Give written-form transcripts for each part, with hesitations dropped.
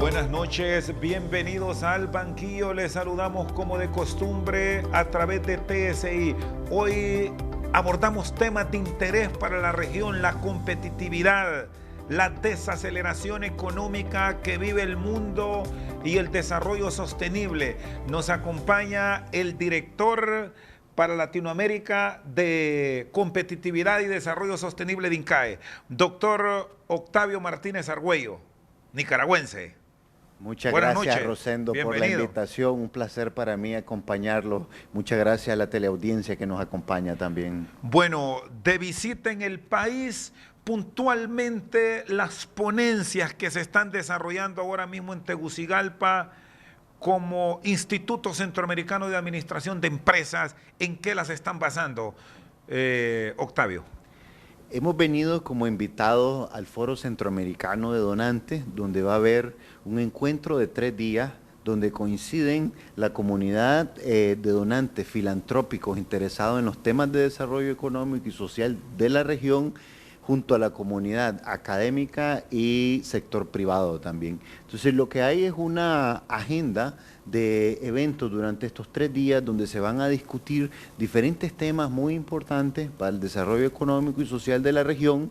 Buenas noches, bienvenidos al banquillo. Les saludamos como de costumbre a través de TSI. Hoy abordamos temas de interés para la región, la competitividad, la desaceleración económica que vive el mundo y el desarrollo sostenible. Nos acompaña el director para Latinoamérica de Competitividad y Desarrollo Sostenible de INCAE, doctor Octavio Martínez Argüello, nicaragüense. Muchas Buenas gracias, noches. Rosendo, por la Bienvenido. invitación. Un placer para mí acompañarlo. Muchas gracias a la teleaudiencia que nos acompaña también. Bueno, de visita en el país, puntualmente las ponencias que se están desarrollando ahora mismo en Tegucigalpa como Instituto Centroamericano de Administración de Empresas, ¿en qué las están basando, Octavio? Hemos venido como invitados al Foro Centroamericano de Donantes, donde va a haber un encuentro de 3 días, donde coinciden la comunidad de donantes filantrópicos interesados en los temas de desarrollo económico y social de la región, junto a la comunidad académica y sector privado también. Entonces lo que hay es una agenda de eventos durante estos 3 días donde se van a discutir diferentes temas muy importantes para el desarrollo económico y social de la región.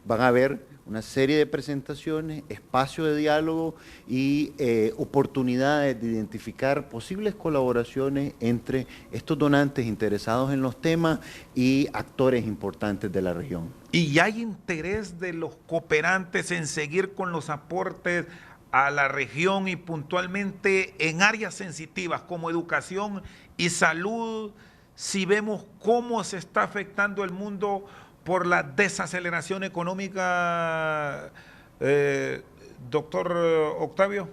Van a haber una serie de presentaciones, espacio de diálogo y oportunidades de identificar posibles colaboraciones entre estos donantes interesados en los temas y actores importantes de la región. ¿Y hay interés de los cooperantes en seguir con los aportes a la región y puntualmente en áreas sensitivas como educación y salud, si vemos cómo se está afectando el mundo por la desaceleración económica, doctor Octavio?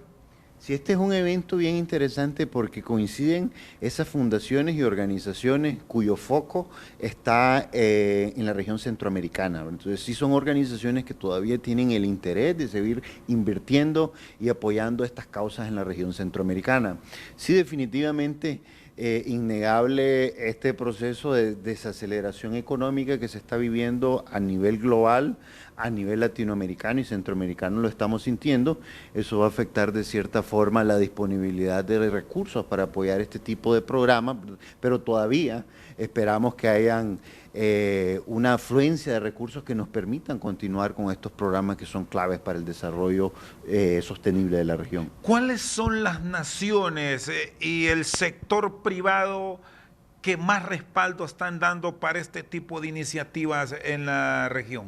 Sí, este es un evento bien interesante porque coinciden esas fundaciones y organizaciones cuyo foco está en la región centroamericana. Entonces sí son organizaciones que todavía tienen el interés de seguir invirtiendo y apoyando estas causas en la región centroamericana. Sí, definitivamente innegable este proceso de desaceleración económica que se está viviendo a nivel global, a nivel latinoamericano y centroamericano lo estamos sintiendo. Eso va a afectar de cierta forma la disponibilidad de recursos para apoyar este tipo de programas, pero todavía esperamos que hayan una afluencia de recursos que nos permitan continuar con estos programas que son claves para el desarrollo sostenible de la región. ¿Cuáles son las naciones y el sector privado que más respaldo están dando para este tipo de iniciativas en la región?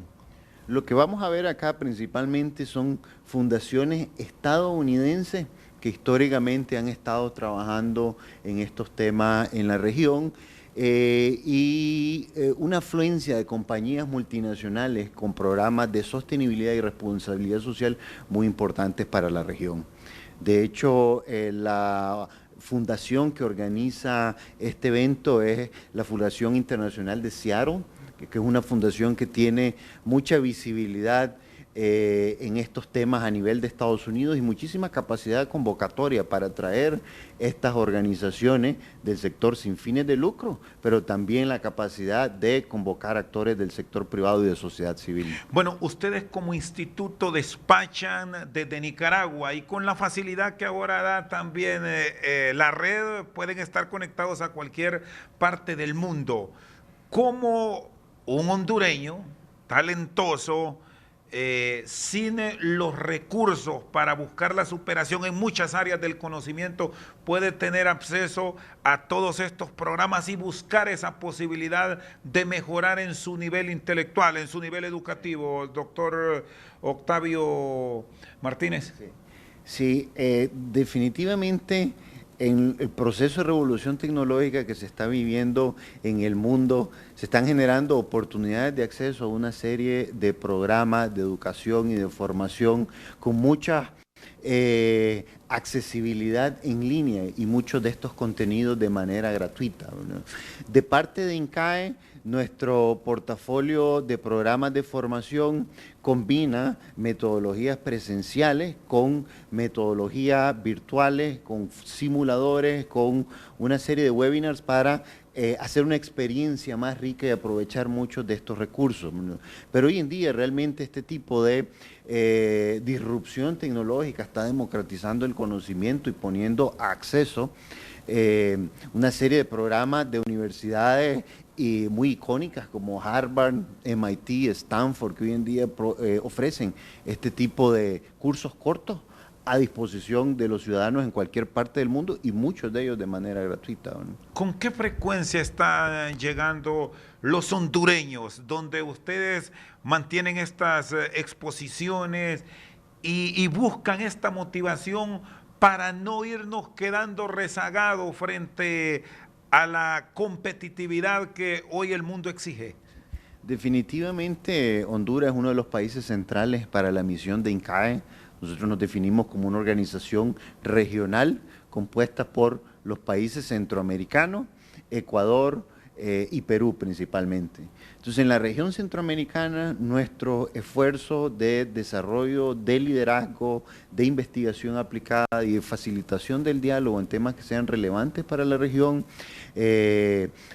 Lo que vamos a ver acá principalmente son fundaciones estadounidenses que históricamente han estado trabajando en estos temas en la región y una afluencia de compañías multinacionales con programas de sostenibilidad y responsabilidad social muy importantes para la región. De hecho, la fundación que organiza este evento es la Fundación Internacional de Seattle, que es una fundación que tiene mucha visibilidad en estos temas a nivel de Estados Unidos y muchísima capacidad convocatoria para atraer estas organizaciones del sector sin fines de lucro, pero también la capacidad de convocar actores del sector privado y de sociedad civil. Bueno, ustedes como instituto despachan desde Nicaragua y con la facilidad que ahora da también la red, pueden estar conectados a cualquier parte del mundo. ¿Cómo un hondureño talentoso, sin los recursos para buscar la superación en muchas áreas del conocimiento, puede tener acceso a todos estos programas y buscar esa posibilidad de mejorar en su nivel intelectual, en su nivel educativo, doctor Octavio Martínez? Sí, definitivamente en el proceso de revolución tecnológica que se está viviendo en el mundo, se están generando oportunidades de acceso a una serie de programas de educación y de formación con mucha accesibilidad en línea y muchos de estos contenidos de manera gratuita, ¿verdad? De parte de INCAE, nuestro portafolio de programas de formación combina metodologías presenciales con metodologías virtuales, con simuladores, con una serie de webinars para hacer una experiencia más rica y aprovechar muchos de estos recursos. Pero hoy en día realmente este tipo de disrupción tecnológica está democratizando el conocimiento y poniendo acceso una serie de programas de universidades y muy icónicas como Harvard, MIT, Stanford, que hoy en día ofrecen este tipo de cursos cortos a disposición de los ciudadanos en cualquier parte del mundo y muchos de ellos de manera gratuita, ¿no? ¿Con qué frecuencia están llegando los hondureños, donde ustedes mantienen estas exposiciones y buscan esta motivación para no irnos quedando rezagados frente a la competitividad que hoy el mundo exige? Definitivamente Honduras es uno de los países centrales para la misión de INCAE. Nosotros nos definimos como una organización regional compuesta por los países centroamericanos, Ecuador y Perú principalmente. Entonces, en la región centroamericana, nuestro esfuerzo de desarrollo, de liderazgo, de investigación aplicada y de facilitación del diálogo en temas que sean relevantes para la región,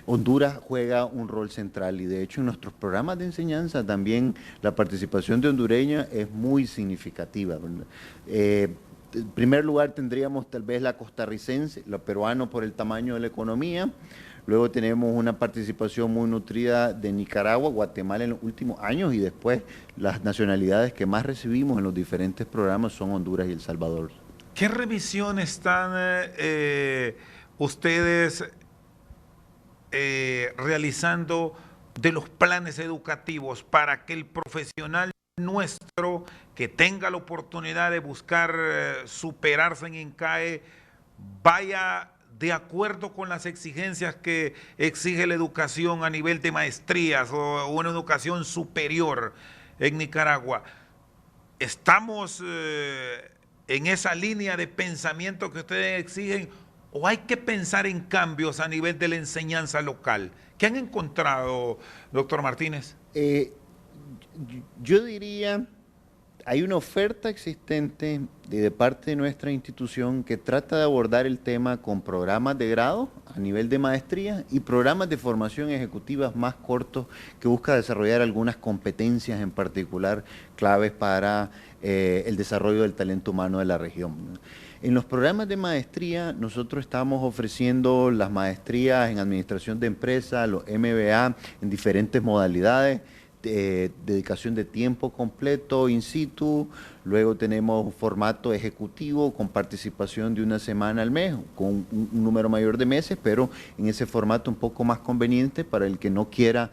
Honduras juega un rol central y de hecho en nuestros programas de enseñanza también la participación de hondureños es muy significativa. En primer lugar tendríamos tal vez la costarricense, la peruana por el tamaño de la economía. Luego tenemos una participación muy nutrida de Nicaragua, Guatemala en los últimos años y después las nacionalidades que más recibimos en los diferentes programas son Honduras y El Salvador. ¿Qué revisión están ustedes realizando de los planes educativos para que el profesional nuestro que tenga la oportunidad de buscar superarse en INCAE vaya de acuerdo con las exigencias que exige la educación a nivel de maestrías o una educación superior en Nicaragua? ¿Estamos en esa línea de pensamiento que ustedes exigen o hay que pensar en cambios a nivel de la enseñanza local? ¿Qué han encontrado, doctor Martínez? Yo diría, hay una oferta existente de parte de nuestra institución que trata de abordar el tema con programas de grado a nivel de maestría y programas de formación ejecutiva más cortos que busca desarrollar algunas competencias en particular claves para el desarrollo del talento humano de la región. En los programas de maestría nosotros estamos ofreciendo las maestrías en administración de empresas, los MBA en diferentes modalidades, dedicación de tiempo completo in situ, luego tenemos un formato ejecutivo con participación de una semana al mes, con un número mayor de meses, pero en ese formato un poco más conveniente para el que no quiera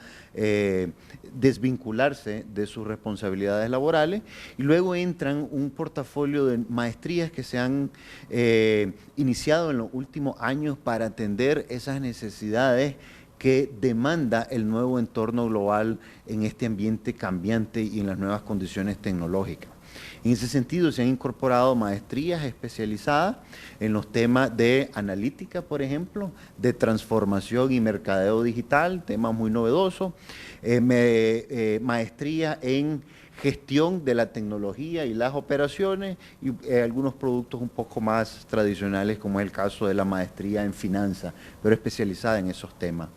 desvincularse de sus responsabilidades laborales, y luego entran un portafolio de maestrías que se han iniciado en los últimos años para atender esas necesidades que demanda el nuevo entorno global en este ambiente cambiante y en las nuevas condiciones tecnológicas. En ese sentido se han incorporado maestrías especializadas en los temas de analítica, por ejemplo, de transformación y mercadeo digital, temas muy novedosos, maestría en gestión de la tecnología y las operaciones y algunos productos un poco más tradicionales como es el caso de la maestría en finanzas, pero especializada en esos temas.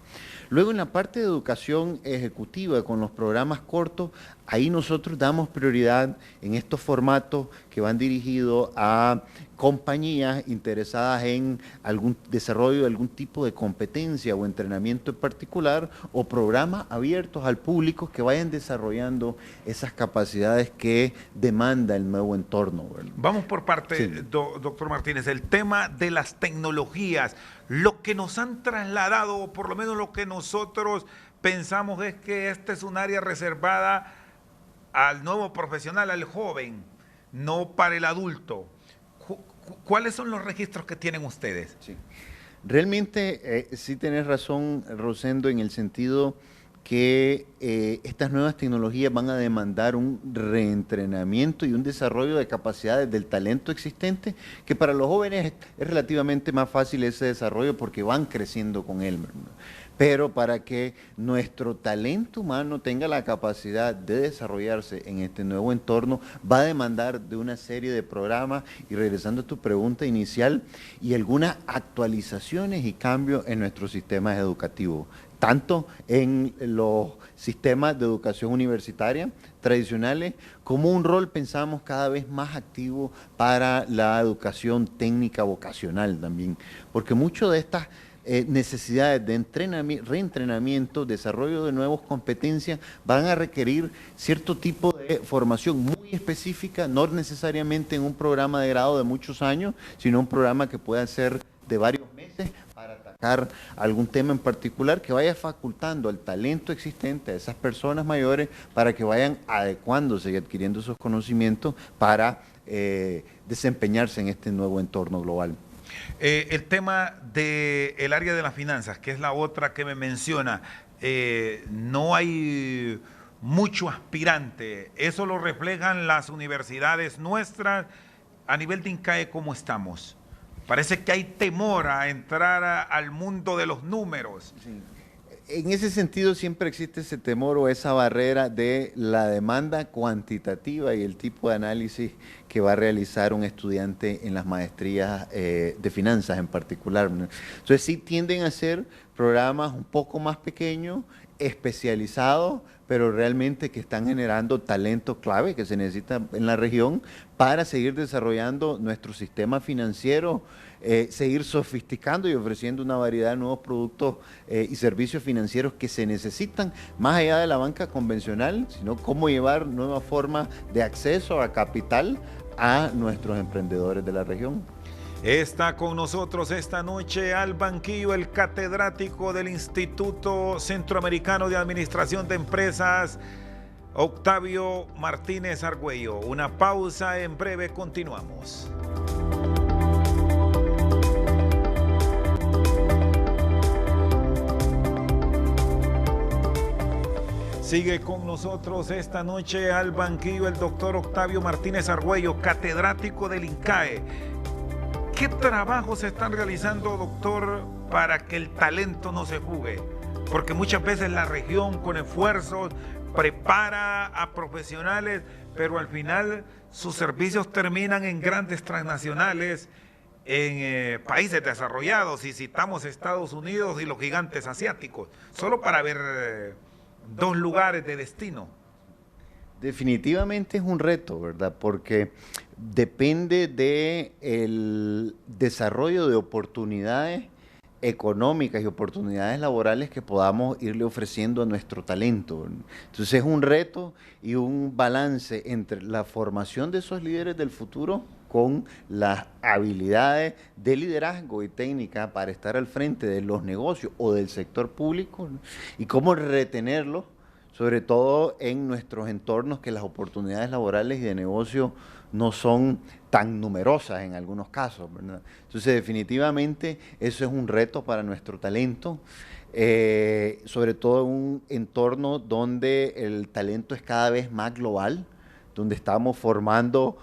Luego en la parte de educación ejecutiva con los programas cortos, ahí nosotros damos prioridad en estos formatos que van dirigidos a compañías interesadas en algún desarrollo de algún tipo de competencia o entrenamiento en particular o programas abiertos al público que vayan desarrollando esas capacidades que demanda el nuevo entorno, ¿verdad? Vamos por parte, sí. Doctor Martínez, el tema de las tecnologías, lo que nos han trasladado, o por lo menos lo que nosotros pensamos es que esta es un área reservada al nuevo profesional, al joven, no para el adulto. ¿Cuáles son los registros que tienen ustedes? Sí. Realmente sí tenés razón, Rosendo, en el sentido que estas nuevas tecnologías van a demandar un reentrenamiento y un desarrollo de capacidades del talento existente, que para los jóvenes es relativamente más fácil ese desarrollo porque van creciendo con él, ¿verdad? pero para que nuestro talento humano tenga la capacidad de desarrollarse en este nuevo entorno, va a demandar de una serie de programas, y regresando a tu pregunta inicial, y algunas actualizaciones y cambios en nuestros sistemas educativos, tanto en los sistemas de educación universitaria tradicionales, como un rol, pensamos, cada vez más activo para la educación técnica vocacional también, porque mucho de estas necesidades de reentrenamiento, desarrollo de nuevas competencias, van a requerir cierto tipo de formación muy específica, no necesariamente en un programa de grado de muchos años, sino un programa que pueda ser de varios meses para atacar algún tema en particular, que vaya facultando al talento existente, a esas personas mayores, para que vayan adecuándose y adquiriendo esos conocimientos para desempeñarse en este nuevo entorno global. El tema del área de las finanzas, que es la otra que me menciona, no hay mucho aspirante. Eso lo reflejan las universidades nuestras. A nivel de INCAE, ¿cómo estamos? Parece que hay temor a entrar al mundo de los números. Sí. En ese sentido siempre existe ese temor o esa barrera de la demanda cuantitativa y el tipo de análisis que va a realizar un estudiante en las maestrías de finanzas en particular. Entonces sí tienden a ser programas un poco más pequeños, especializados, pero realmente que están generando talento clave que se necesita en la región para seguir desarrollando nuestro sistema financiero, seguir sofisticando y ofreciendo una variedad de nuevos productos y servicios financieros que se necesitan, más allá de la banca convencional, sino cómo llevar nuevas formas de acceso a capital a nuestros emprendedores de la región. Está con nosotros esta noche al banquillo el catedrático del Instituto Centroamericano de Administración de Empresas, Octavio Martínez Argüello. Una pausa, en breve continuamos. Sigue con nosotros esta noche al banquillo el doctor Octavio Martínez Argüello, catedrático del INCAE. ¿Qué trabajos se están realizando, doctor, para que el talento no se fugue? Porque muchas veces la región con esfuerzos prepara a profesionales, pero al final sus servicios terminan en grandes transnacionales, en países desarrollados, y citamos Estados Unidos y los gigantes asiáticos, solo para ver dos lugares de destino. Definitivamente es un reto, ¿verdad? Porque depende del desarrollo de oportunidades económicas y oportunidades laborales que podamos irle ofreciendo a nuestro talento. Entonces es un reto y un balance entre la formación de esos líderes del futuro con las habilidades de liderazgo y técnica para estar al frente de los negocios o del sector público, ¿no? Y cómo retenerlos, sobre todo en nuestros entornos que las oportunidades laborales y de negocio no son tan numerosas en algunos casos, ¿verdad? Entonces definitivamente eso es un reto para nuestro talento, sobre todo en un entorno donde el talento es cada vez más global, donde estamos formando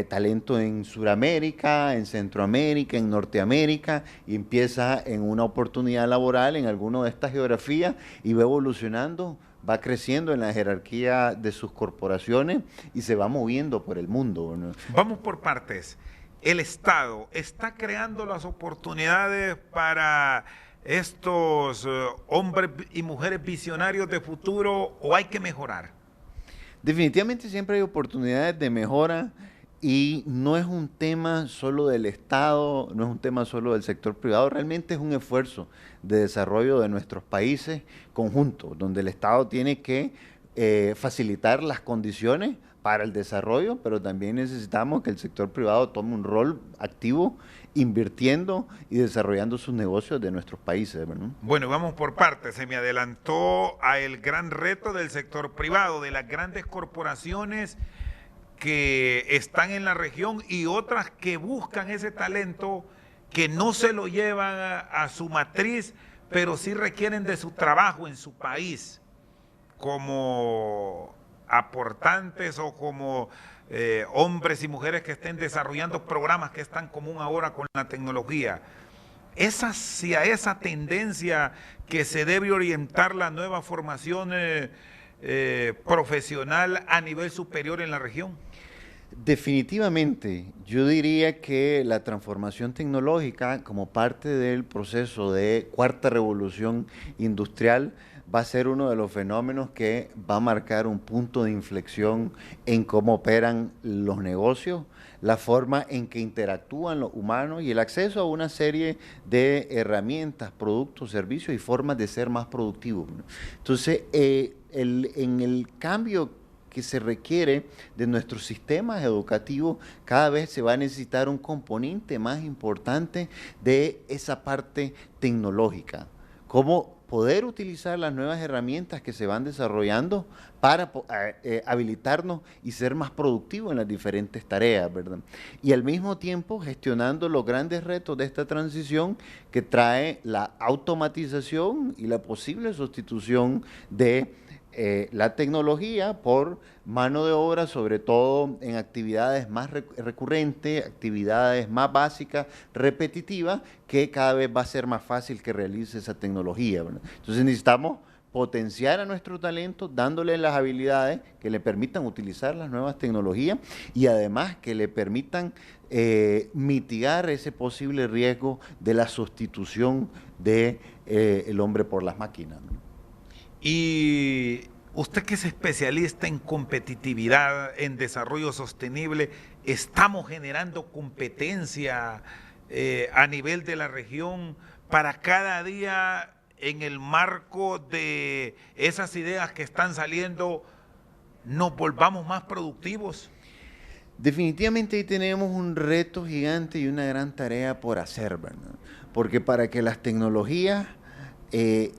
talento en Sudamérica, en Centroamérica, en Norteamérica, y empieza en una oportunidad laboral en alguna de estas geografías y va evolucionando, va creciendo en la jerarquía de sus corporaciones y se va moviendo por el mundo, ¿no? Vamos por partes. ¿El Estado está creando las oportunidades para estos hombres y mujeres visionarios de futuro, o hay que mejorar? Definitivamente siempre hay oportunidades de mejora y no es un tema solo del Estado, no es un tema solo del sector privado, realmente es un esfuerzo de desarrollo de nuestros países conjuntos, donde el Estado tiene que facilitar las condiciones para el desarrollo, pero también necesitamos que el sector privado tome un rol activo invirtiendo y desarrollando sus negocios de nuestros países, ¿verdad? Bueno, vamos por partes. Se me adelantó a el gran reto del sector privado, de las grandes corporaciones que están en la región y otras que buscan ese talento, que no se lo llevan a su matriz, pero sí requieren de su trabajo en su país como aportantes o como hombres y mujeres que estén desarrollando programas que es tan común ahora con la tecnología. ¿Es hacia esa tendencia que se debe orientar la nueva formación profesional a nivel superior en la región? Definitivamente, yo diría que la transformación tecnológica como parte del proceso de cuarta revolución industrial va a ser uno de los fenómenos que va a marcar un punto de inflexión en cómo operan los negocios, la forma en que interactúan los humanos y el acceso a una serie de herramientas, productos, servicios y formas de ser más productivos, ¿no? Entonces, en el cambio que se requiere de nuestros sistemas educativos, cada vez se va a necesitar un componente más importante de esa parte tecnológica. Cómo poder utilizar las nuevas herramientas que se van desarrollando para habilitarnos y ser más productivos en las diferentes tareas, ¿verdad? Y al mismo tiempo gestionando los grandes retos de esta transición que trae la automatización y la posible sustitución de la tecnología por mano de obra, sobre todo en actividades más recurrentes, actividades más básicas, repetitivas, que cada vez va a ser más fácil que realice esa tecnología, ¿verdad? Entonces necesitamos potenciar a nuestro talento, dándole las habilidades que le permitan utilizar las nuevas tecnologías y además que le permitan mitigar ese posible riesgo de la sustitución de el hombre por las máquinas, ¿no? Y usted que es especialista en competitividad, en desarrollo sostenible, ¿estamos generando competencia a nivel de la región para cada día, en el marco de esas ideas que están saliendo, nos volvamos más productivos? Definitivamente ahí tenemos un reto gigante y una gran tarea por hacer, ¿verdad? Porque para que las tecnologías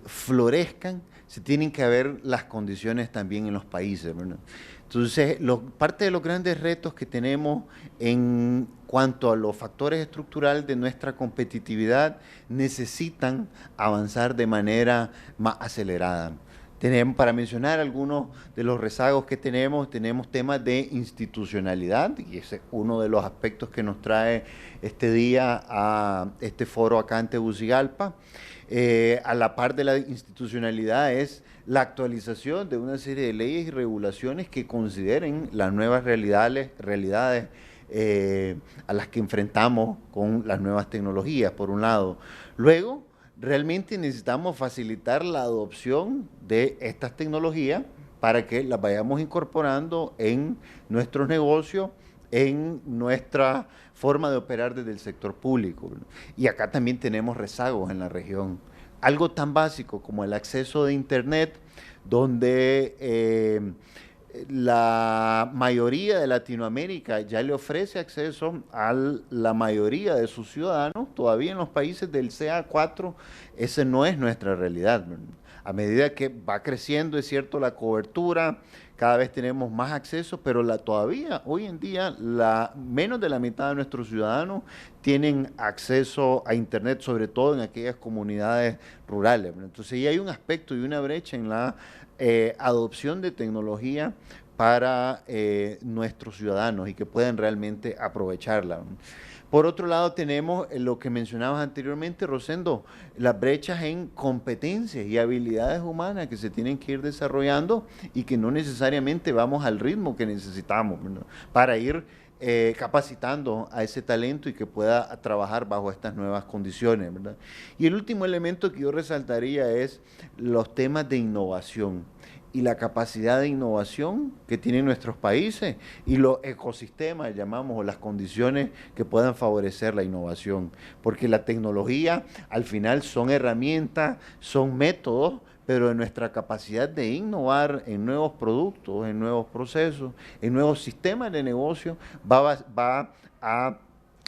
florezcan, se tienen que haber las condiciones también en los países, ¿verdad? Entonces, parte de los grandes retos que tenemos en cuanto a los factores estructurales de nuestra competitividad necesitan avanzar de manera más acelerada. Para mencionar algunos de los rezagos que tenemos temas de institucionalidad, y ese es uno de los aspectos que nos trae este día a este foro acá en Tegucigalpa. A la par de la institucionalidad es la actualización de una serie de leyes y regulaciones que consideren las nuevas realidades a las que enfrentamos con las nuevas tecnologías, por un lado. Luego, realmente necesitamos facilitar la adopción de estas tecnologías para que las vayamos incorporando en nuestros negocios, en nuestra forma de operar desde el sector público. Y acá también tenemos rezagos en la región. Algo tan básico como el acceso de Internet, donde la mayoría de Latinoamérica ya le ofrece acceso a la mayoría de sus ciudadanos. Todavía en los países del CA4 esa no es nuestra realidad. A medida que va creciendo, es cierto, la cobertura, cada vez tenemos más acceso, pero todavía hoy en día menos de la mitad de nuestros ciudadanos tienen acceso a Internet, sobre todo en aquellas comunidades rurales. Entonces ya hay un aspecto y una brecha en la adopción de tecnología para nuestros ciudadanos y que puedan realmente aprovecharla. Por otro lado, tenemos lo que mencionabas anteriormente, Rosendo, las brechas en competencias y habilidades humanas que se tienen que ir desarrollando y que no necesariamente vamos al ritmo que necesitamos, ¿no?, para ir capacitando a ese talento y que pueda trabajar bajo estas nuevas condiciones, ¿verdad? Y el último elemento que yo resaltaría es los temas de innovación y la capacidad de innovación que tienen nuestros países y los ecosistemas, llamamos, o las condiciones que puedan favorecer la innovación, porque la tecnología al final son herramientas, son métodos, pero en nuestra capacidad de innovar en nuevos productos, en nuevos procesos, en nuevos sistemas de negocio, va a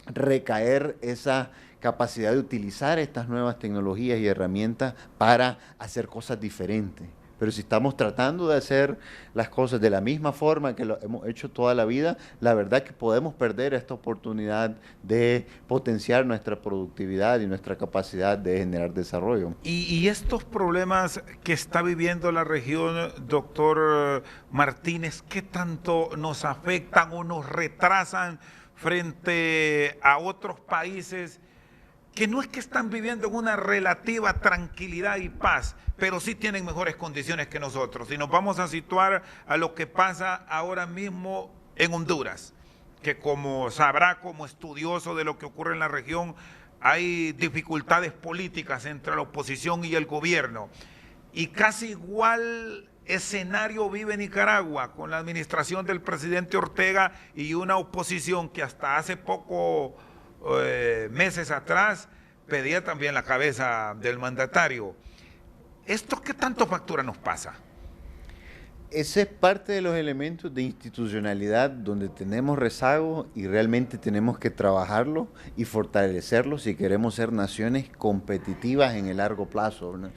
recaer esa capacidad de utilizar estas nuevas tecnologías y herramientas para hacer cosas diferentes. Pero si estamos tratando de hacer las cosas de la misma forma que lo hemos hecho toda la vida, la verdad que podemos perder esta oportunidad de potenciar nuestra productividad y nuestra capacidad de generar desarrollo. Y estos problemas que está viviendo la región, doctor Martínez, ¿qué tanto nos afectan o nos retrasan frente a otros países que no es que están viviendo en una relativa tranquilidad y paz, pero sí tienen mejores condiciones que nosotros. Y nos vamos a situar a lo que pasa ahora mismo en Honduras, que como sabrá como estudioso de lo que ocurre en la región, hay dificultades políticas entre la oposición y el gobierno. Y casi igual escenario vive Nicaragua con la administración del presidente Ortega y una oposición que hasta hace poco meses atrás pedía también la cabeza del mandatario. ¿Esto qué tanto factura nos pasa? Ese es parte de los elementos de institucionalidad donde tenemos rezago y realmente tenemos que trabajarlo y fortalecerlo si queremos ser naciones competitivas en el largo plazo, ¿no?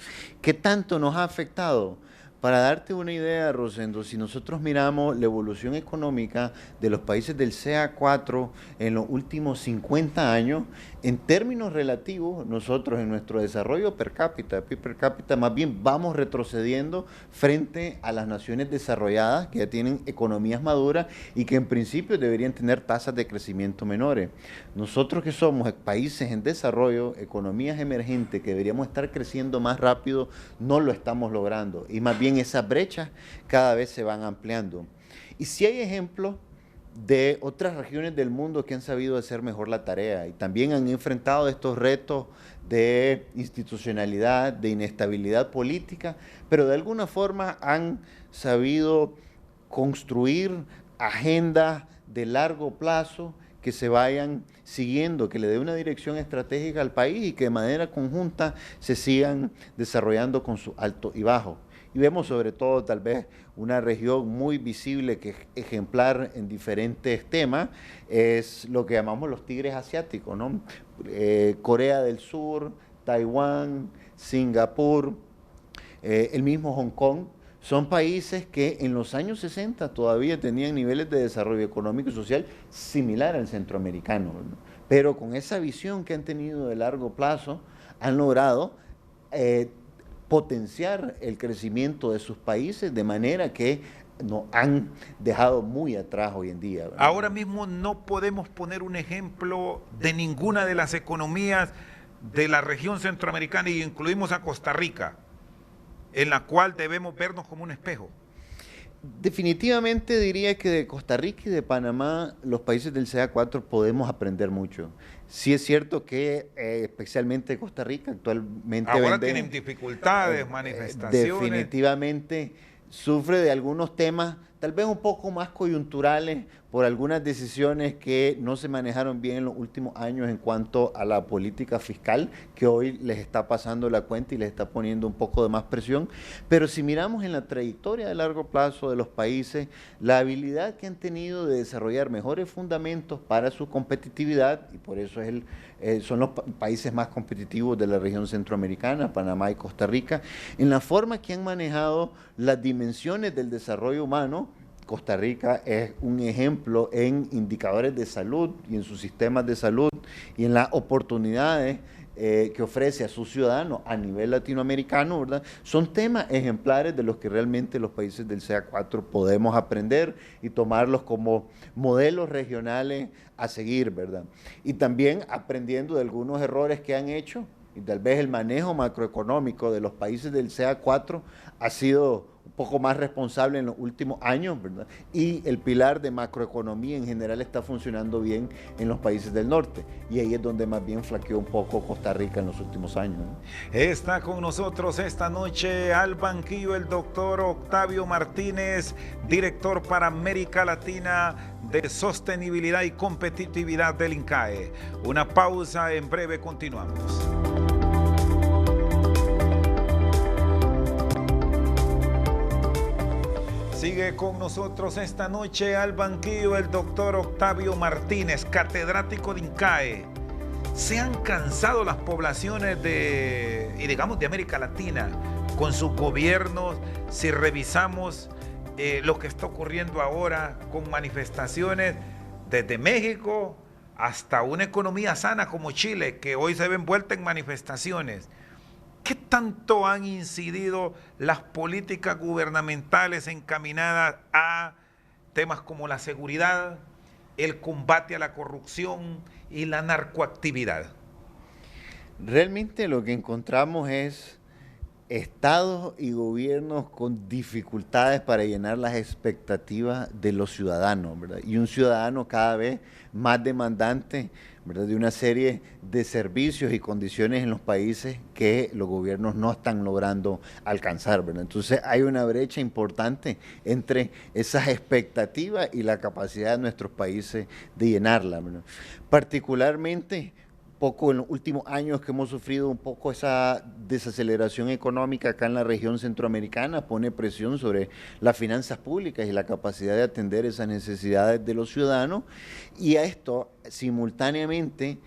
¿Qué tanto nos ha afectado? Para darte una idea, Rosendo, si nosotros miramos la evolución económica de los países del CA4 en los últimos 50 años, en términos relativos, nosotros en nuestro desarrollo per cápita, más bien vamos retrocediendo frente a las naciones desarrolladas que ya tienen economías maduras y que en principio deberían tener tasas de crecimiento menores. Nosotros que somos países en desarrollo, economías emergentes que deberíamos estar creciendo más rápido, no lo estamos logrando y más bien esas brechas cada vez se van ampliando. Y si hay ejemplos de otras regiones del mundo que han sabido hacer mejor la tarea y también han enfrentado estos retos de institucionalidad, de inestabilidad política, pero de alguna forma han sabido construir agendas de largo plazo que se vayan siguiendo, que le dé una dirección estratégica al país y que de manera conjunta se sigan desarrollando con sus altos y bajos. Y vemos sobre todo tal vez una región muy visible que es ejemplar en diferentes temas, es lo que llamamos los tigres asiáticos, ¿no? Corea del Sur, Taiwán, Singapur, el mismo Hong Kong, son países que en los años 60 todavía tenían niveles de desarrollo económico y social similar al centroamericano, ¿no? Pero con esa visión que han tenido de largo plazo, han logrado potenciar el crecimiento de sus países de manera que nos han dejado muy atrás hoy en día, ¿verdad? Ahora mismo no podemos poner un ejemplo de ninguna de las economías de la región centroamericana y incluimos a Costa Rica, en la cual debemos vernos como un espejo. Definitivamente diría que de Costa Rica y de Panamá, los países del CA4 podemos aprender mucho. Sí es cierto que especialmente Costa Rica actualmente ahora tienen dificultades, manifestaciones. Definitivamente sufre de algunos temas tal vez un poco más coyunturales por algunas decisiones que no se manejaron bien en los últimos años en cuanto a la política fiscal, que hoy les está pasando la cuenta y les está poniendo un poco de más presión. Pero si miramos en la trayectoria de largo plazo de los países, la habilidad que han tenido de desarrollar mejores fundamentos para su competitividad, y por eso son los países más competitivos de la región centroamericana, Panamá y Costa Rica, en la forma que han manejado las dimensiones del desarrollo humano. Costa Rica es un ejemplo en indicadores de salud y en sus sistemas de salud y en las oportunidades que ofrece a sus ciudadanos a nivel latinoamericano, ¿verdad? Son temas ejemplares de los que realmente los países del CA4 podemos aprender y tomarlos como modelos regionales a seguir, ¿verdad? Y también aprendiendo de algunos errores que han hecho y tal vez el manejo macroeconómico de los países del CA4 ha sido un poco más responsable en los últimos años, ¿verdad? Y el pilar de macroeconomía en general está funcionando bien en los países del norte. Y ahí es donde más bien flaqueó un poco Costa Rica en los últimos años, ¿no? Está con nosotros esta noche al banquillo el doctor Octavio Martínez, director para América Latina de Sostenibilidad y Competitividad del INCAE. Una pausa, en breve continuamos. Sigue con nosotros esta noche al banquillo el doctor Octavio Martínez, catedrático de INCAE. ¿Se han cansado las poblaciones de América Latina con sus gobiernos? Si revisamos lo que está ocurriendo ahora con manifestaciones desde México hasta una economía sana como Chile, que hoy se ve envuelta en manifestaciones. ¿Qué tanto han incidido las políticas gubernamentales encaminadas a temas como la seguridad, el combate a la corrupción y la narcoactividad? Realmente lo que encontramos es estados y gobiernos con dificultades para llenar las expectativas de los ciudadanos, ¿verdad? Y un ciudadano cada vez más demandante, ¿verdad? De una serie de servicios y condiciones en los países que los gobiernos no están logrando alcanzar, ¿verdad? Entonces hay una brecha importante entre esas expectativas y la capacidad de nuestros países de llenarla, ¿verdad? Particularmente poco en los últimos años que hemos sufrido un poco esa desaceleración económica acá en la región centroamericana, pone presión sobre las finanzas públicas y la capacidad de atender esas necesidades de los ciudadanos, y a esto simultáneamente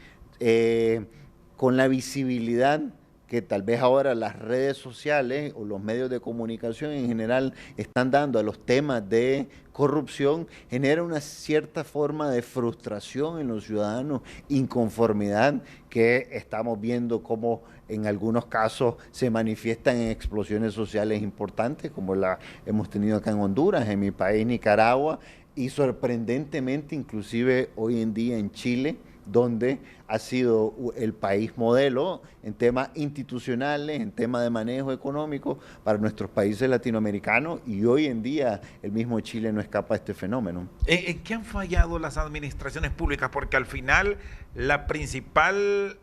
con la visibilidad que tal vez ahora las redes sociales o los medios de comunicación en general están dando a los temas de corrupción, genera una cierta forma de frustración en los ciudadanos, inconformidad que estamos viendo cómo en algunos casos se manifiestan en explosiones sociales importantes, como la hemos tenido acá en Honduras, en mi país, Nicaragua, y sorprendentemente inclusive hoy en día en Chile, donde ha sido el país modelo en temas institucionales, en temas de manejo económico para nuestros países latinoamericanos, y hoy en día el mismo Chile no escapa a este fenómeno. ¿En qué han fallado las administraciones públicas? Porque al final la principal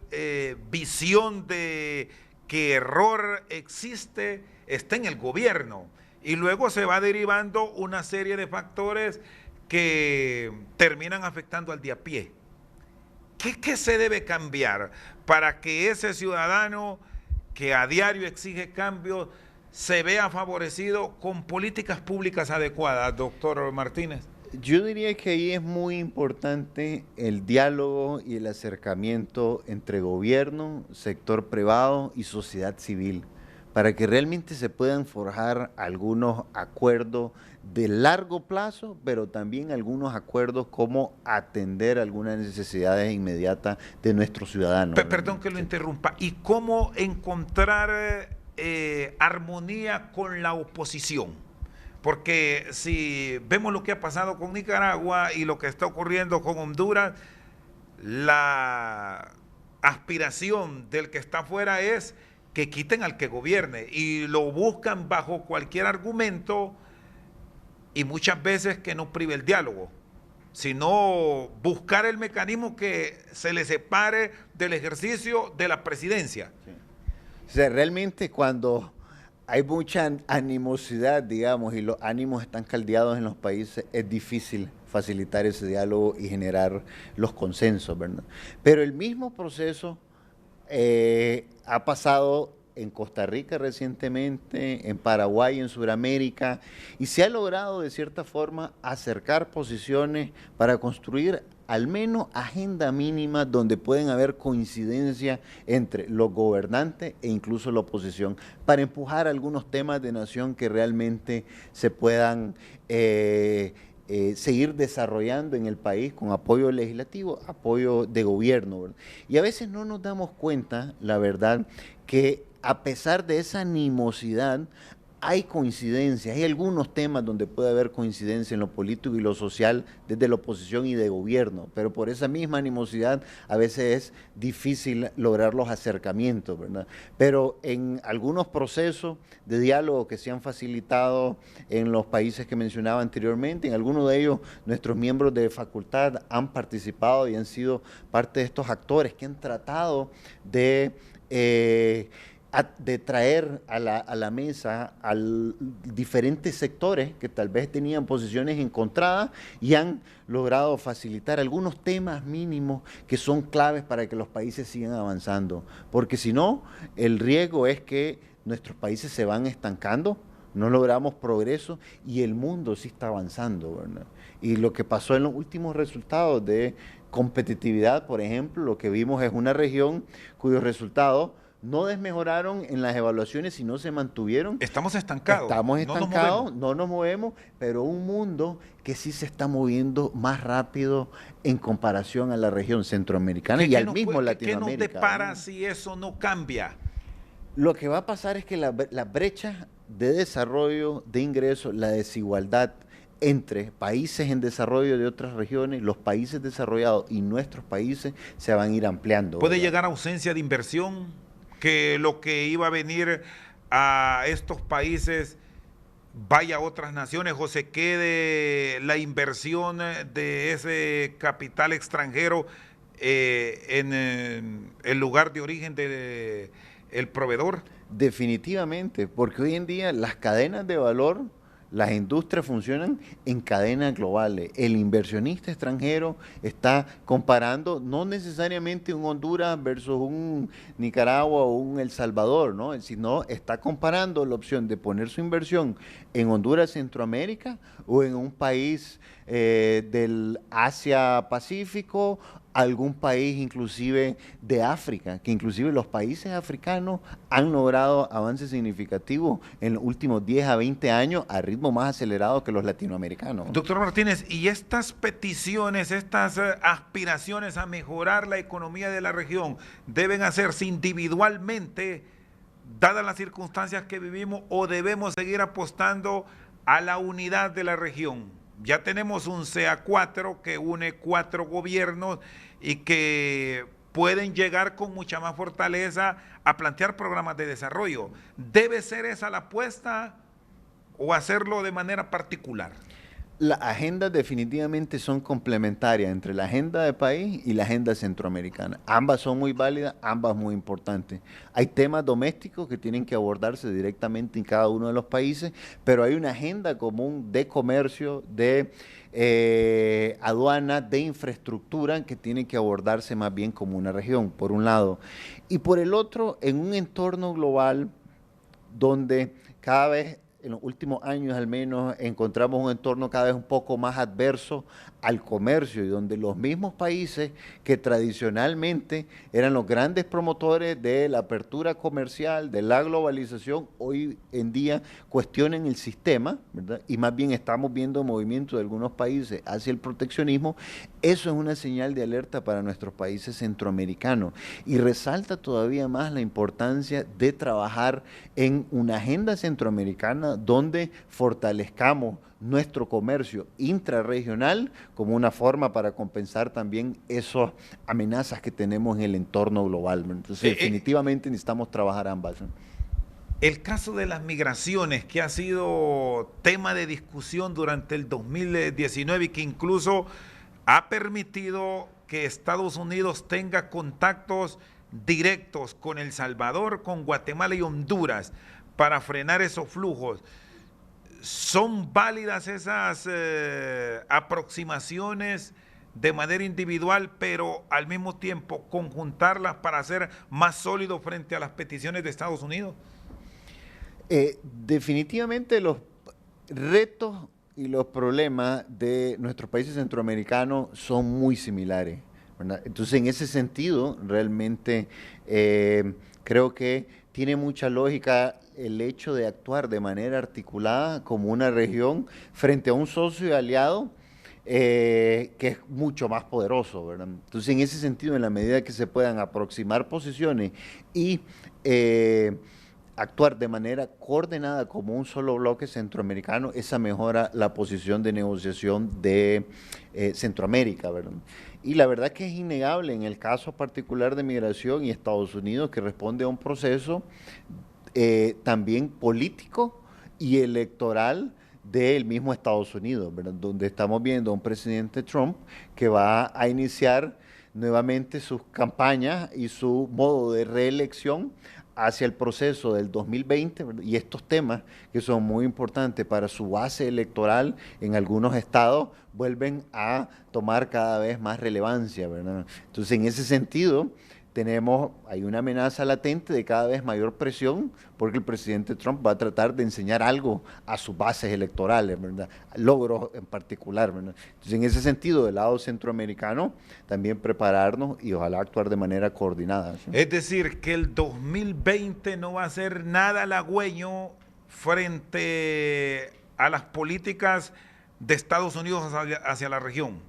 visión de que error existe está en el gobierno, y luego se va derivando una serie de factores que terminan afectando al de a pie. ¿Qué se debe cambiar para que ese ciudadano que a diario exige cambios se vea favorecido con políticas públicas adecuadas, doctor Martínez? Yo diría que ahí es muy importante el diálogo y el acercamiento entre gobierno, sector privado y sociedad civil, para que realmente se puedan forjar algunos acuerdos de largo plazo, pero también algunos acuerdos como atender algunas necesidades inmediatas de nuestros ciudadanos. Perdón que lo interrumpa. ¿Y cómo encontrar armonía con la oposición? Porque si vemos lo que ha pasado con Nicaragua y lo que está ocurriendo con Honduras, la aspiración del que está afuera es que quiten al que gobierne, y lo buscan bajo cualquier argumento, y muchas veces que no prive el diálogo, sino buscar el mecanismo que se le separe del ejercicio de la presidencia. Sí. O sea, realmente cuando hay mucha animosidad, digamos, y los ánimos están caldeados en los países, es difícil facilitar ese diálogo y generar los consensos, ¿verdad? Pero el mismo proceso ha pasado en Costa Rica recientemente, en Paraguay, en Sudamérica, y se ha logrado de cierta forma acercar posiciones para construir al menos agenda mínima donde pueden haber coincidencia entre los gobernantes e incluso la oposición, para empujar algunos temas de nación que realmente se puedan seguir desarrollando en el país con apoyo legislativo, apoyo de gobierno, ¿verdad? Y a veces no nos damos cuenta, la verdad, que a pesar de esa animosidad, hay coincidencias, hay algunos temas donde puede haber coincidencia en lo político y lo social desde la oposición y de gobierno, pero por esa misma animosidad a veces es difícil lograr los acercamientos, ¿verdad? Pero en algunos procesos de diálogo que se han facilitado en los países que mencionaba anteriormente, en algunos de ellos nuestros miembros de facultad han participado y han sido parte de estos actores que han tratado de traer a la mesa a diferentes sectores que tal vez tenían posiciones encontradas y han logrado facilitar algunos temas mínimos que son claves para que los países sigan avanzando. Porque si no, el riesgo es que nuestros países se van estancando, no logramos progreso y el mundo sí está avanzando, ¿verdad? Y lo que pasó en los últimos resultados de competitividad, por ejemplo, lo que vimos es una región cuyos resultados no desmejoraron en las evaluaciones, sino se mantuvieron. Estamos estancados. Estamos estancados, no nos movemos, pero un mundo que sí se está moviendo más rápido en comparación a la región centroamericana y al mismo Latinoamérica. ¿Qué nos depara si eso no cambia? Lo que va a pasar es que la brecha de desarrollo, de ingresos, la desigualdad entre países en desarrollo de otras regiones, los países desarrollados y nuestros países se van a ir ampliando. ¿Puede ¿verdad? llegar ausencia de inversión? Que lo que iba a venir a estos países vaya a otras naciones o se quede la inversión de ese capital extranjero en el lugar de origen del proveedor. Definitivamente, porque hoy en día las cadenas de valor, las industrias funcionan en cadenas globales. El inversionista extranjero está comparando no necesariamente un Honduras versus un Nicaragua o un El Salvador, ¿no? Sino está comparando la opción de poner su inversión en Honduras, Centroamérica o en un país del Asia Pacífico, algún país inclusive de África, que inclusive los países africanos han logrado avances significativos en los últimos 10 a 20 años a ritmo más acelerado que los latinoamericanos. Doctor Martínez, ¿y estas peticiones, estas aspiraciones a mejorar la economía de la región deben hacerse individualmente, dadas las circunstancias que vivimos, o debemos seguir apostando a la unidad de la región? Ya tenemos un CA4 que une 4 gobiernos y que pueden llegar con mucha más fortaleza a plantear programas de desarrollo. ¿Debe ser esa la apuesta o hacerlo de manera particular? Las agendas definitivamente son complementarias entre la agenda de país y la agenda centroamericana. Ambas son muy válidas, ambas muy importantes. Hay temas domésticos que tienen que abordarse directamente en cada uno de los países, pero hay una agenda común de comercio, de aduana, de infraestructura que tiene que abordarse más bien como una región, por un lado. Y por el otro, en un entorno global donde cada vez en los últimos años al menos encontramos un entorno cada vez un poco más adverso al comercio y donde los mismos países que tradicionalmente eran los grandes promotores de la apertura comercial, de la globalización, hoy en día cuestionan el sistema, ¿verdad? Y más bien estamos viendo movimiento de algunos países hacia el proteccionismo. Eso es una señal de alerta para nuestros países centroamericanos y resalta todavía más la importancia de trabajar en una agenda centroamericana donde fortalezcamos nuestro comercio intrarregional como una forma para compensar también esas amenazas que tenemos en el entorno global. Entonces, definitivamente necesitamos trabajar ambas. El caso de las migraciones, que ha sido tema de discusión durante el 2019 y que incluso ha permitido que Estados Unidos tenga contactos directos con El Salvador, con Guatemala y Honduras para frenar esos flujos. ¿Son válidas esas aproximaciones de manera individual, pero al mismo tiempo conjuntarlas para ser más sólidos frente a las peticiones de Estados Unidos? Definitivamente los retos y los problemas de nuestros países centroamericanos son muy similares, ¿verdad? Entonces, en ese sentido, realmente creo que tiene mucha lógica el hecho de actuar de manera articulada como una región frente a un socio y aliado que es mucho más poderoso, ¿verdad? Entonces, en ese sentido, en la medida que se puedan aproximar posiciones y actuar de manera coordinada como un solo bloque centroamericano, esa mejora la posición de negociación de Centroamérica, ¿verdad? Y la verdad que es innegable en el caso particular de migración y Estados Unidos, que responde a un proceso también político y electoral del mismo Estados Unidos, ¿verdad? Donde estamos viendo a un presidente Trump que va a iniciar nuevamente sus campañas y su modo de reelección hacia el proceso del 2020, ¿verdad? Y estos temas que son muy importantes para su base electoral en algunos estados vuelven a tomar cada vez más relevancia, ¿verdad? Entonces, en ese sentido, hay una amenaza latente de cada vez mayor presión porque el presidente Trump va a tratar de enseñar algo a sus bases electorales, ¿verdad? Logros en particular, ¿verdad? Entonces, en ese sentido, del lado centroamericano, también prepararnos y ojalá actuar de manera coordinada, ¿sí? Es decir, que el 2020 no va a ser nada halagüeño frente a las políticas de Estados Unidos hacia la región.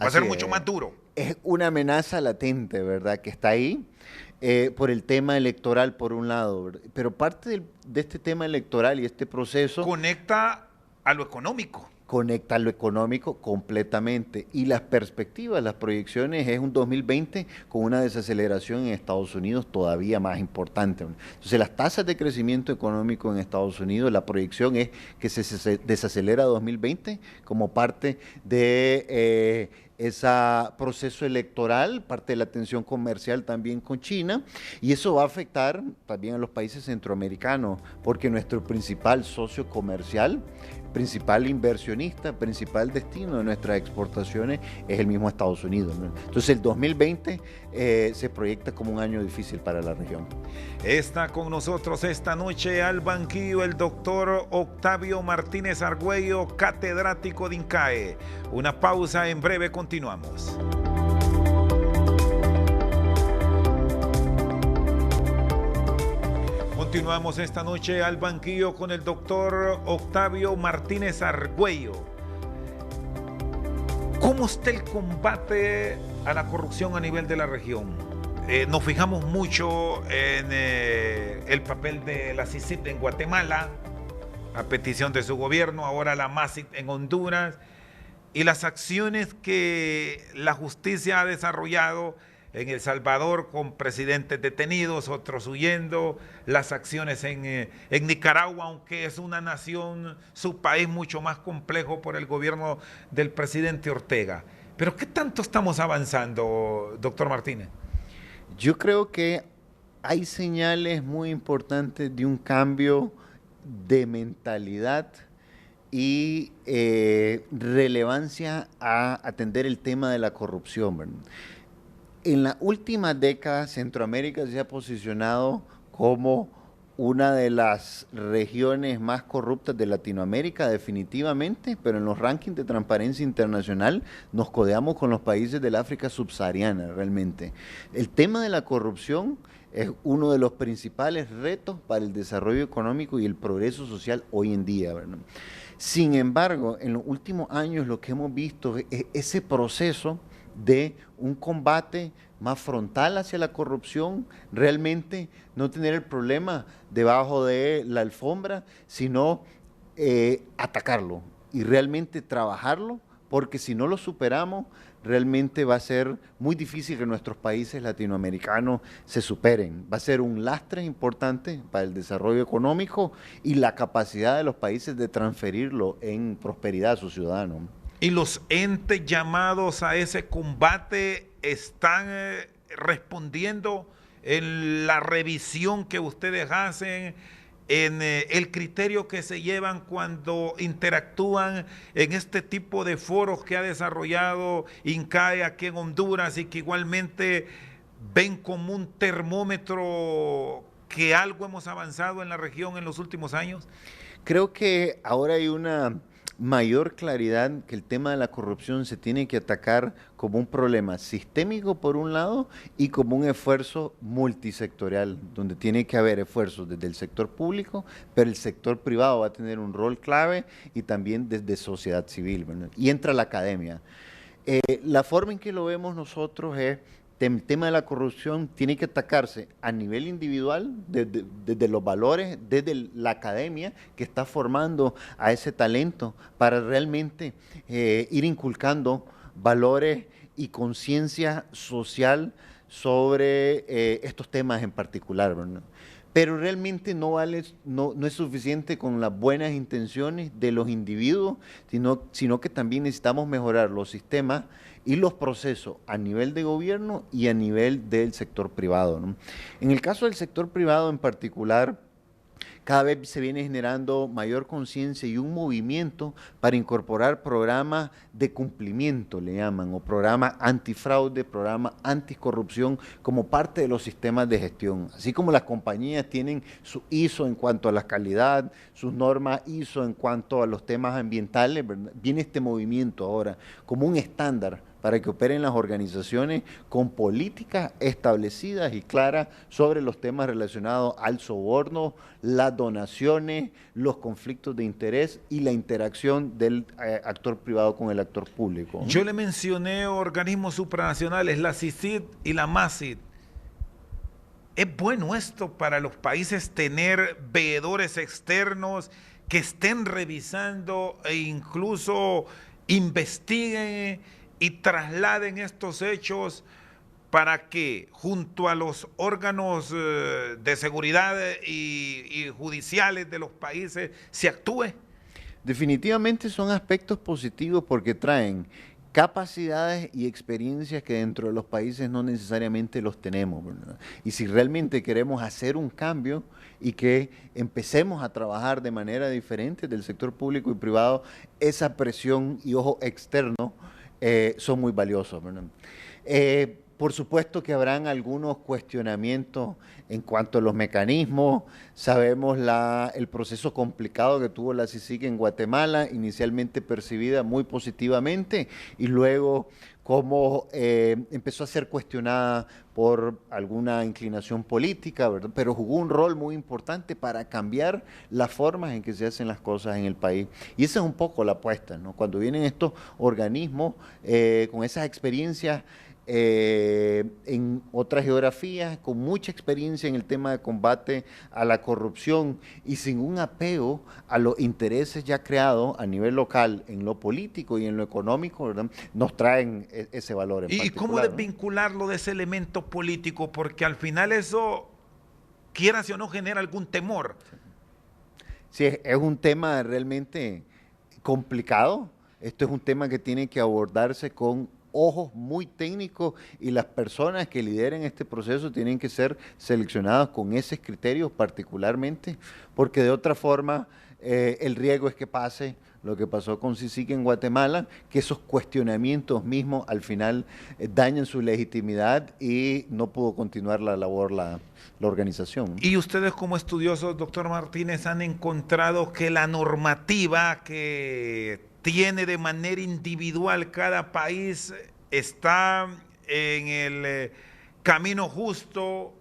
Va a ser mucho más duro. Es una amenaza latente, ¿verdad?, que está ahí por el tema electoral, por un lado, ¿verdad? Pero parte de este tema electoral y este proceso conecta a lo económico. conecta lo económico completamente. Y las perspectivas, las proyecciones es un 2020 con una desaceleración en Estados Unidos todavía más importante. Entonces las tasas de crecimiento económico en Estados Unidos, la proyección es que se desacelera 2020 como parte de ese proceso electoral, parte de la tensión comercial también con China, y eso va a afectar también a los países centroamericanos, porque nuestro principal socio comercial, principal inversionista, principal destino de nuestras exportaciones es el mismo Estados Unidos, ¿no? Entonces el 2020 se proyecta como un año difícil para la región. Está con nosotros esta noche al banquillo el doctor Octavio Martínez Argüello, catedrático de INCAE. Una pausa, en breve continuamos. Continuamos esta noche al banquillo con el doctor Octavio Martínez Argüello. ¿Cómo está el combate a la corrupción a nivel de la región? Nos fijamos mucho en el papel de la CICIG en Guatemala, a petición de su gobierno, ahora la MASIC en Honduras, y las acciones que la justicia ha desarrollado en El Salvador con presidentes detenidos, otros huyendo, las acciones en Nicaragua, aunque es una nación, su país mucho más complejo por el gobierno del presidente Ortega. Pero ¿qué tanto estamos avanzando, doctor Martínez? Yo creo que hay señales muy importantes de un cambio de mentalidad y relevancia a atender el tema de la corrupción, ¿verdad? En la última década, Centroamérica se ha posicionado como una de las regiones más corruptas de Latinoamérica, definitivamente, pero en los rankings de transparencia internacional nos codeamos con los países del África subsahariana, realmente. El tema de la corrupción es uno de los principales retos para el desarrollo económico y el progreso social hoy en día, ¿verdad? Sin embargo, en los últimos años lo que hemos visto es ese proceso de un combate más frontal hacia la corrupción, realmente no tener el problema debajo de la alfombra, sino atacarlo y realmente trabajarlo, porque si no lo superamos, realmente va a ser muy difícil que nuestros países latinoamericanos se superen. Va a ser un lastre importante para el desarrollo económico y la capacidad de los países de transferirlo en prosperidad a sus ciudadanos. ¿Y los entes llamados a ese combate están respondiendo en la revisión que ustedes hacen, en el criterio que se llevan cuando interactúan en este tipo de foros que ha desarrollado INCAE aquí en Honduras y que igualmente ven como un termómetro que algo hemos avanzado en la región en los últimos años? Creo que ahora hay una mayor claridad que el tema de la corrupción se tiene que atacar como un problema sistémico por un lado y como un esfuerzo multisectorial, donde tiene que haber esfuerzos desde el sector público, pero el sector privado va a tener un rol clave y también desde sociedad civil, ¿verdad? Y entra la academia. La forma en que lo vemos nosotros es el tema de la corrupción tiene que atacarse a nivel individual, desde los valores, desde la academia que está formando a ese talento para realmente ir inculcando valores y conciencia social sobre estos temas en particular, ¿verdad? Pero realmente no es suficiente con las buenas intenciones de los individuos, sino que también necesitamos mejorar los sistemas y los procesos a nivel de gobierno y a nivel del sector privado, ¿no? En el caso del sector privado en particular, cada vez se viene generando mayor conciencia y un movimiento para incorporar programas de cumplimiento, le llaman, o programas antifraude, programas anticorrupción, como parte de los sistemas de gestión. Así como las compañías tienen su ISO en cuanto a la calidad, sus normas ISO en cuanto a los temas ambientales, ¿verdad? Viene este movimiento ahora como un estándar para que operen las organizaciones con políticas establecidas y claras sobre los temas relacionados al soborno, las donaciones, los conflictos de interés y la interacción del actor privado con el actor público, ¿no? Yo le mencioné organismos supranacionales, la CICIG y la MASIC. ¿Es bueno esto para los países tener veedores externos que estén revisando e incluso investiguen y trasladen estos hechos para que junto a los órganos de seguridad y judiciales de los países se actúe? Definitivamente son aspectos positivos porque traen capacidades y experiencias que dentro de los países no necesariamente los tenemos, ¿verdad? Y si realmente queremos hacer un cambio y que empecemos a trabajar de manera diferente del sector público y privado, esa presión y ojo externo son muy valiosos, ¿verdad? Por supuesto que habrán algunos cuestionamientos en cuanto a los mecanismos. Sabemos el proceso complicado que tuvo la CICIG en Guatemala, inicialmente percibida muy positivamente y luego cómo empezó a ser cuestionada por alguna inclinación política, ¿verdad? Pero jugó un rol muy importante para cambiar las formas en que se hacen las cosas en el país. Y esa es un poco la apuesta, ¿no? Cuando vienen estos organismos con esas experiencias en otras geografías, con mucha experiencia en el tema de combate a la corrupción y sin un apego a los intereses ya creados a nivel local en lo político y en lo económico, ¿verdad? Nos traen ese valor en ¿Y particular, cómo ¿no? desvincularlo de ese elemento político? Porque al final eso, quieras o no, genera algún temor. Sí, es un tema realmente complicado. Esto es un tema que tiene que abordarse con ojos muy técnicos y las personas que lideren este proceso tienen que ser seleccionadas con esos criterios particularmente, porque de otra forma el riesgo es que pase lo que pasó con CICIG en Guatemala, que esos cuestionamientos mismos al final dañan su legitimidad y no pudo continuar la labor la organización. Y ustedes como estudiosos, doctor Martínez, han encontrado que la normativa que tiene de manera individual cada país está en el camino justo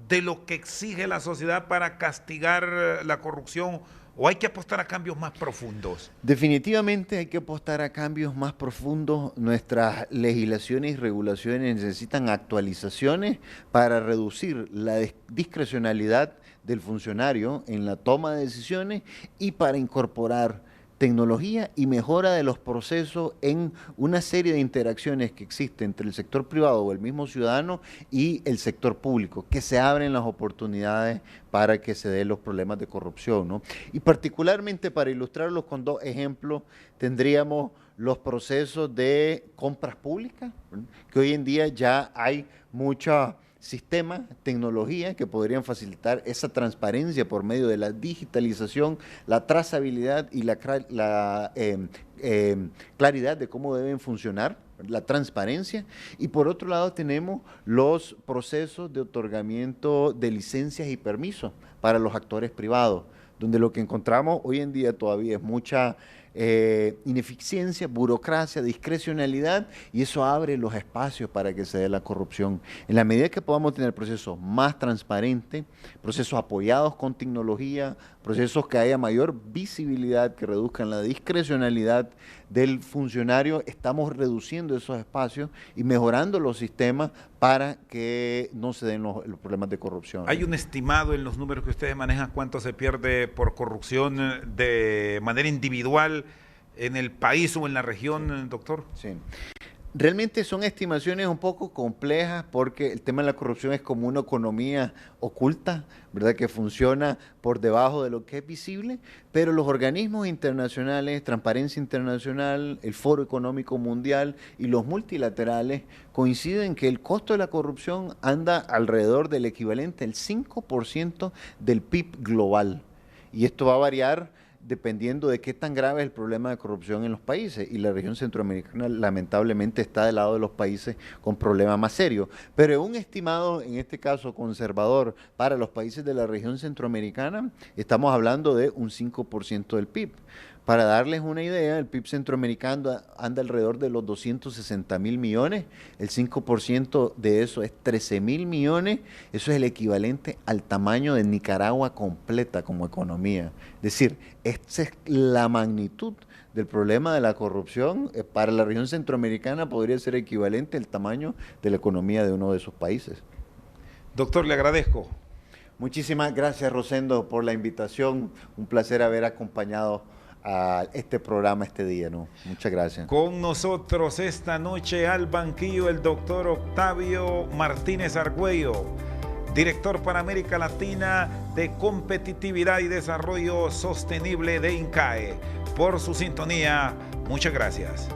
de lo que exige la sociedad para castigar la corrupción, o hay que apostar a cambios más profundos? Definitivamente hay que apostar a cambios más profundos. Nuestras legislaciones y regulaciones necesitan actualizaciones para reducir la discrecionalidad del funcionario en la toma de decisiones y para incorporar tecnología y mejora de los procesos en una serie de interacciones que existen entre el sector privado o el mismo ciudadano y el sector público, que se abren las oportunidades para que se den los problemas de corrupción, ¿no? Y particularmente para ilustrarlos con dos ejemplos, tendríamos los procesos de compras públicas, ¿verdad? Que hoy en día ya hay mucha sistemas, tecnologías que podrían facilitar esa transparencia por medio de la digitalización, la trazabilidad y la claridad de cómo deben funcionar, la transparencia. Y por otro lado tenemos los procesos de otorgamiento de licencias y permisos para los actores privados, donde lo que encontramos hoy en día todavía es mucha ineficiencia, burocracia, discrecionalidad, y eso abre los espacios para que se dé la corrupción. En la medida que podamos tener procesos más transparentes, procesos apoyados con tecnología, procesos que haya mayor visibilidad, que reduzcan la discrecionalidad del funcionario, estamos reduciendo esos espacios y mejorando los sistemas para que no se den los problemas de corrupción. ¿Hay un estimado en los números que ustedes manejan cuánto se pierde por corrupción de manera individual en el país o en la región, doctor? Sí. Realmente son estimaciones un poco complejas porque el tema de la corrupción es como una economía oculta, ¿verdad? Que funciona por debajo de lo que es visible, pero los organismos internacionales, Transparencia Internacional, el Foro Económico Mundial y los multilaterales coinciden que el costo de la corrupción anda alrededor del equivalente al 5% del PIB global. Y esto va a variar dependiendo de qué tan grave es el problema de corrupción en los países, y la región centroamericana lamentablemente está del lado de los países con problemas más serios. Pero un estimado, en este caso conservador, para los países de la región centroamericana, estamos hablando de un 5% del PIB. Para darles una idea, el PIB centroamericano anda alrededor de los 260.000 millones, el 5% de eso es 13.000 millones, eso es el equivalente al tamaño de Nicaragua completa como economía. Es decir, esta es la magnitud del problema de la corrupción. Para la región centroamericana podría ser equivalente al tamaño de la economía de uno de esos países. Doctor, le agradezco. Muchísimas gracias, Rosendo, por la invitación. Un placer haber acompañado a este programa este día, ¿no? Muchas gracias. Con nosotros esta noche al banquillo el doctor Octavio Martínez Argüello, director para América Latina de Competitividad y Desarrollo Sostenible de INCAE. Por su sintonía, muchas gracias.